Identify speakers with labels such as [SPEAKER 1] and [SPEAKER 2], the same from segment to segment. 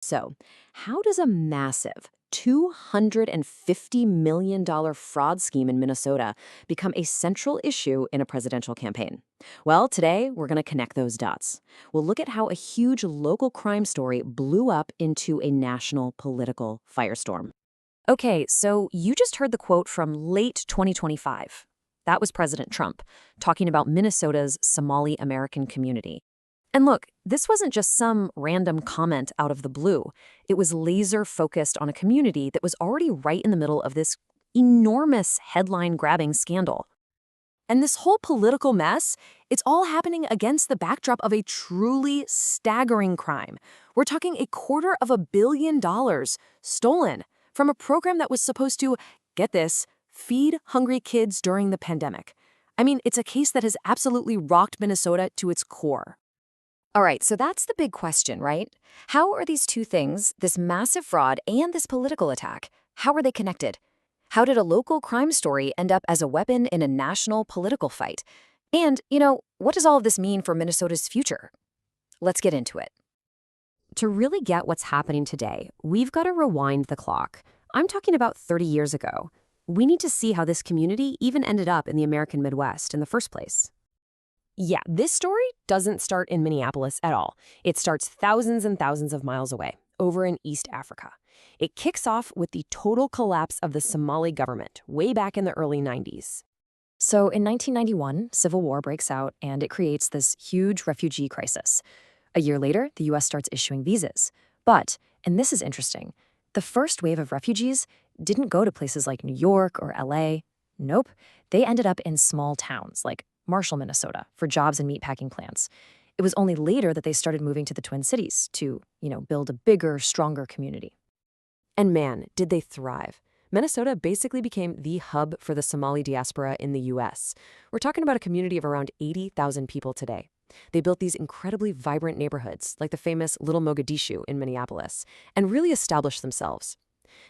[SPEAKER 1] So, how does a massive $250 million fraud scheme in Minnesota become a central issue in a presidential campaign? Well, today we're going to connect those dots. We'll look at how a huge local crime story blew up into a national political firestorm. Okay, so you just heard the quote from late 2025. That was President Trump talking about Minnesota's Somali American community. And look, this wasn't just some random comment out of the blue. It was laser focused on a community that was already right in the middle of this enormous headline-grabbing scandal. And this whole political mess, it's all happening against the backdrop of a truly staggering crime. We're talking $250 million stolen from a program that was supposed to, get this, feed hungry kids during the pandemic. I mean, it's a case that has absolutely rocked Minnesota to its core. All right, so that's the big question, right? How are these two things, this massive fraud and this political attack, how are they connected? How did a local crime story end up as a weapon in a national political fight? And, what does all of this mean for Minnesota's future? Let's get into it. To really get what's happening today, we've got to rewind the clock. I'm talking about 30 years ago. We need to see how this community even ended up in the American Midwest in the first place. Yeah, this story doesn't start in Minneapolis at all. It starts thousands and thousands of miles away, over in East Africa. It kicks off with the total collapse of the Somali government way back in the early 90s. So in 1991, civil war breaks out and it creates this huge refugee crisis. A year later, the U.S. starts issuing visas. But, and this is interesting, the first wave of refugees didn't go to places like New York or L.A. Nope, they ended up in small towns like Marshall, Minnesota, for jobs in meatpacking plants. It was only later that they started moving to the Twin Cities to, build a bigger, stronger community. And man, did they thrive. Minnesota basically became the hub for the Somali diaspora in the U.S. We're talking about a community of around 80,000 people today. They built these incredibly vibrant neighborhoods, like the famous Little Mogadishu in Minneapolis, and really established themselves.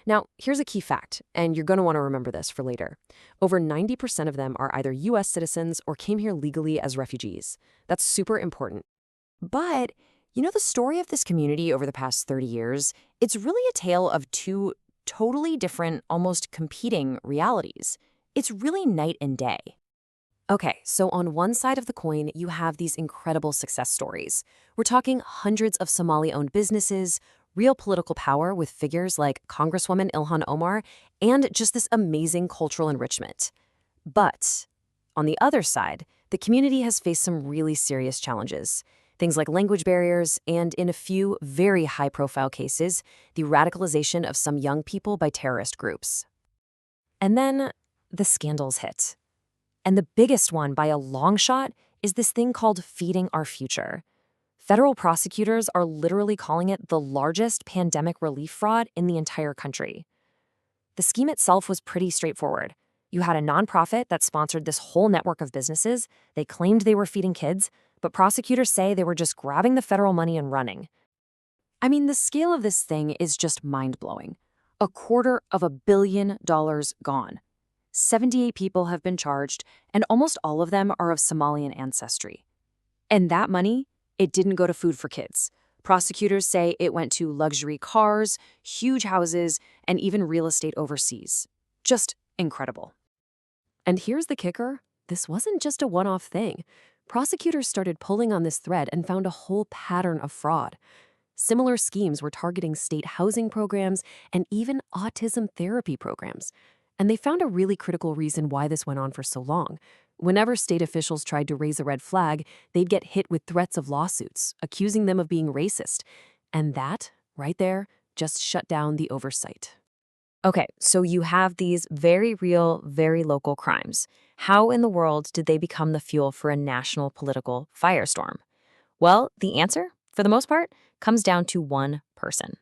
[SPEAKER 1] Now, here's a key fact, and you're going to want to remember this for later. Over 90% of them are either U.S. citizens or came here legally as refugees. That's super important. But, the story of this community over the past 30 years, it's really a tale of two totally different, almost competing realities. It's really night and day. Okay, so on one side of the coin, you have these incredible success stories. We're talking hundreds of Somali-owned businesses, real political power with figures like Congresswoman Ilhan Omar, and just this amazing cultural enrichment. But on the other side, the community has faced some really serious challenges. Things like language barriers and, in a few very high-profile cases, the radicalization of some young people by terrorist groups. And then the scandals hit. And the biggest one by a long shot is this thing called feeding our future. Federal prosecutors are literally calling it the largest pandemic relief fraud in the entire country. The scheme itself was pretty straightforward. You had a nonprofit that sponsored this whole network of businesses. They claimed they were feeding kids, but prosecutors say they were just grabbing the federal money and running. I mean, the scale of this thing is just mind-blowing. $250 million gone. 78 people have been charged, and almost all of them are of Somalian ancestry. And that money, it didn't go to food for kids. Prosecutors say it went to luxury cars, huge houses, and even real estate overseas. Just incredible. And here's the kicker. This wasn't just a one-off thing. Prosecutors started pulling on this thread and found a whole pattern of fraud. Similar schemes were targeting state housing programs and even autism therapy programs. And they found a really critical reason why this went on for so long. Whenever state officials tried to raise a red flag, they'd get hit with threats of lawsuits, accusing them of being racist. And that, right there, just shut down the oversight. Okay, so you have these very real, very local crimes. How in the world did they become the fuel for a national political firestorm? Well, the answer, for the most part, comes down to one person.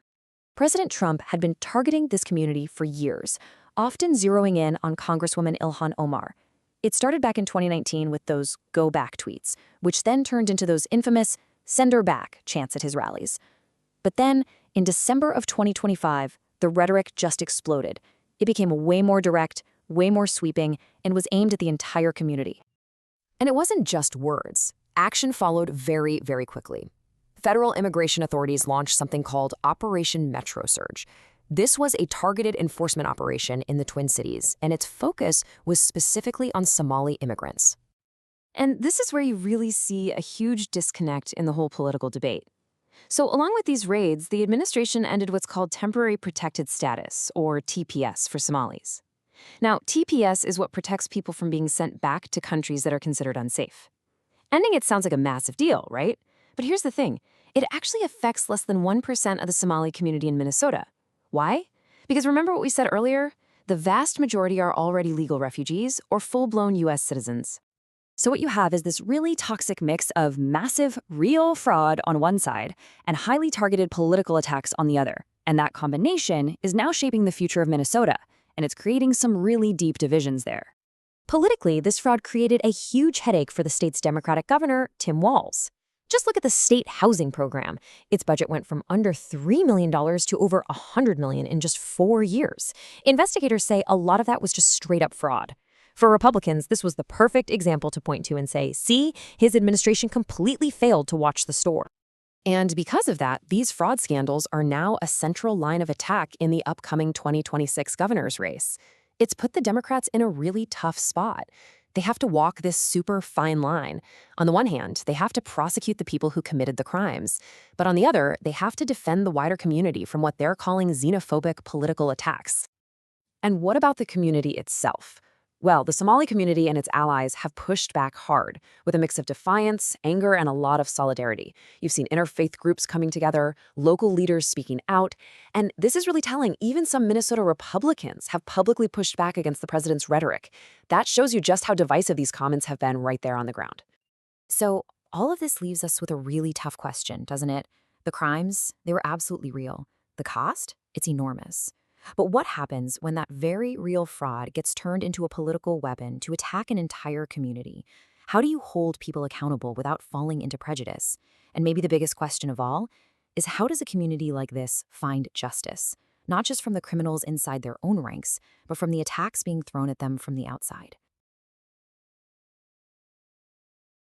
[SPEAKER 1] President Trump had been targeting this community for years, often zeroing in on Congresswoman Ilhan Omar. It started back in 2019 with those go back tweets, which then turned into those infamous send her back chants at his rallies. But then, in December of 2025, the rhetoric just exploded. It became way more direct, way more sweeping, and was aimed at the entire community. And it wasn't just words. Action followed very, very quickly. Federal immigration authorities launched something called Operation Metro Surge. This was a targeted enforcement operation in the Twin Cities, and its focus was specifically on Somali immigrants. And this is where you really see a huge disconnect in the whole political debate. So, along with these raids, the administration ended what's called Temporary Protected Status, or TPS, for Somalis. Now, TPS is what protects people from being sent back to countries that are considered unsafe. Ending it sounds like a massive deal, right? But here's the thing. It actually affects less than 1% of the Somali community in Minnesota. Why? Because remember what we said earlier? The vast majority are already legal refugees or full-blown U.S. citizens. So what you have is this really toxic mix of massive, real fraud on one side and highly targeted political attacks on the other. And that combination is now shaping the future of Minnesota, and it's creating some really deep divisions there. Politically, this fraud created a huge headache for the state's Democratic governor, Tim Walz. Just look at the state housing program. Its budget went from under $3 million to over $100 million in just 4 years. Investigators say a lot of that was just straight-up fraud. For Republicans, this was the perfect example to point to and say, see, his administration completely failed to watch the store. And because of that, these fraud scandals are now a central line of attack in the upcoming 2026 governor's race. It's put the Democrats in a really tough spot. They have to walk this super fine line. On the one hand, they have to prosecute the people who committed the crimes. But on the other, they have to defend the wider community from what they're calling xenophobic political attacks. And what about the community itself? Well, the Somali community and its allies have pushed back hard, with a mix of defiance, anger, and a lot of solidarity. You've seen interfaith groups coming together, local leaders speaking out, and this is really telling. Even some Minnesota Republicans have publicly pushed back against the president's rhetoric. That shows you just how divisive these comments have been right there on the ground. So all of this leaves us with a really tough question, doesn't it? The crimes, they were absolutely real. The cost? It's enormous. But what happens when that very real fraud gets turned into a political weapon to attack an entire community? How do you hold people accountable without falling into prejudice? And maybe the biggest question of all is, how does a community like this find justice? Not just from the criminals inside their own ranks, but from the attacks being thrown at them from the outside.